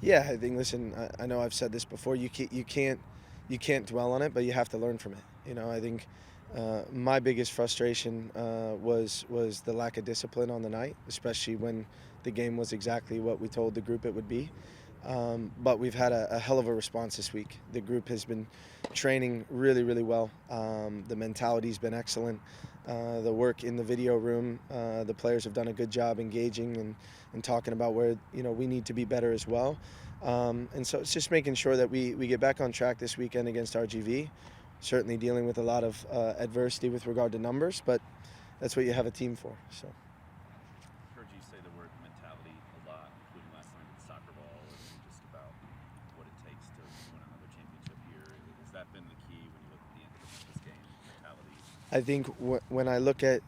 Yeah, I think. Listen, I know I've said this before. You can't dwell on it, but you have to learn from it. I think my biggest frustration was the lack of discipline on the night, especially when the game was exactly what we told the group it would be. But we've had a hell of a response this week. The group has been training really, really well. The mentality's been excellent. The work in the video room, the players have done a good job engaging and talking about where we need to be better as well. And so it's just making sure that we get back on track this weekend against RGV. Certainly dealing with a lot of adversity with regard to numbers, but that's what you have a team for. So. I've heard you say the word mentality a lot, including last night with the soccer ball, and just about what it takes to win another championship here. Has that been the key when you look at the end of this game, mentality? I think when I look at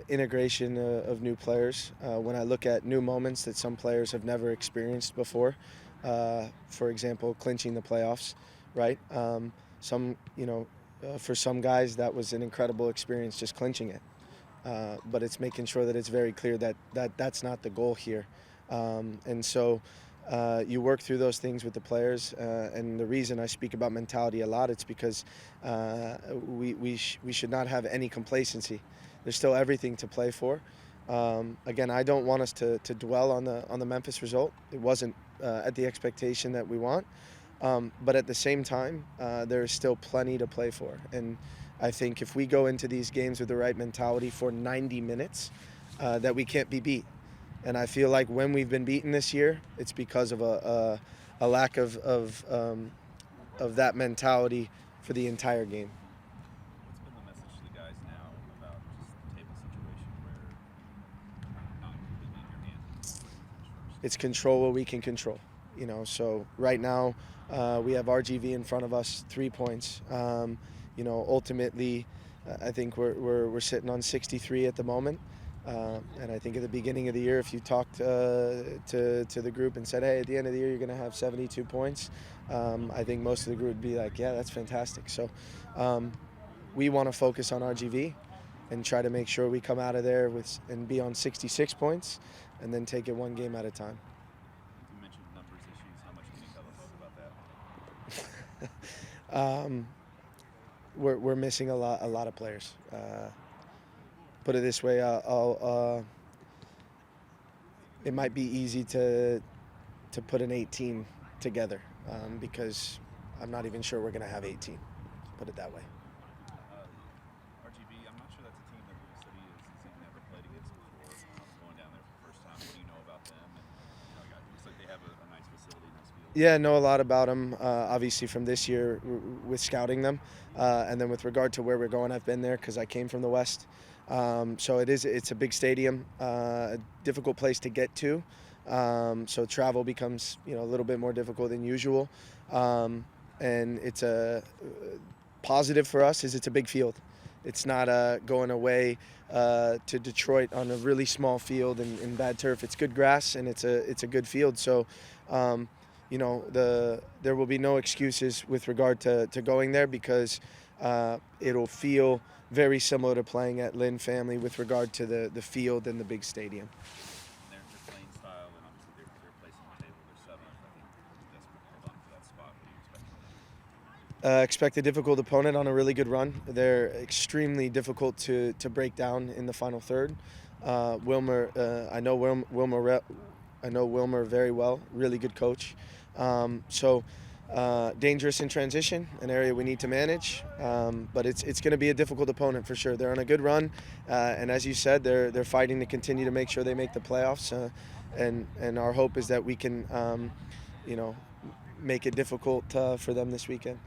integration of new players, when I look at new moments that some players have never experienced before, for example, clinching the playoffs, right? For some guys that was an incredible experience just clinching it. But it's making sure that it's very clear that that's not the goal here. And so you work through those things with the players. And the reason I speak about mentality a lot, it's because we should not have any complacency. There's still everything to play for. Again, I don't want us to dwell on the Memphis result. It wasn't at the expectation that we want. But at the same time, there is still plenty to play for. And I think if we go into these games with the right mentality for 90 minutes, that we can't be beat. And I feel like when we've been beaten this year, it's because of a lack of that mentality for the entire game. What's been the message to the guys now about just the table situation where not completely in your hands? It's control what we can control. So right now we have RGV in front of us, 3 points. Ultimately, I think we're sitting on 63 at the moment. And I think at the beginning of the year, if you talked to the group and said, hey, at the end of the year, you're going to have 72 points, I think most of the group would be like, yeah, that's fantastic. So we want to focus on RGV and try to make sure we come out of there and be on 66 points and then take it one game at a time. You mentioned numbers issues. How much can you tell us about that? We're missing a lot of players. Put it this way, it might be easy to put an 18 together because I'm not even sure we're going to have 18. Put it that way. RGV, I'm not sure that's a team that LouCity has never played against before. Going down there for the first time, what do you know about them? And it looks like they have a nice facility, nice field. Yeah, know a lot about them. Obviously from this year with scouting them, and then with regard to where we're going, I've been there because I came from the West. So it's a big stadium, a difficult place to get to. So travel becomes a little bit more difficult than usual. And it's a positive for us is it's a big field. It's not going away to Detroit on a really small field and bad turf. It's good grass and it's a good field. So there will be no excuses with regard to going there because it'll feel very similar to playing at Lynn Family with regard to the field and the big stadium. Their playing style, and obviously they're placing the table. They're seventh. I think they're desperate to hold on to that spot. What do you expect? Expect a difficult opponent on a really good run. They're extremely difficult to break down in the final third. Wilmer, I know Wilmer very well. Really good coach. Dangerous in transition, an area we need to manage, but it's going to be a difficult opponent for sure. They're on a good run, and as you said, they're fighting to continue to make sure they make the playoffs, and our hope is that we can, make it difficult for them this weekend.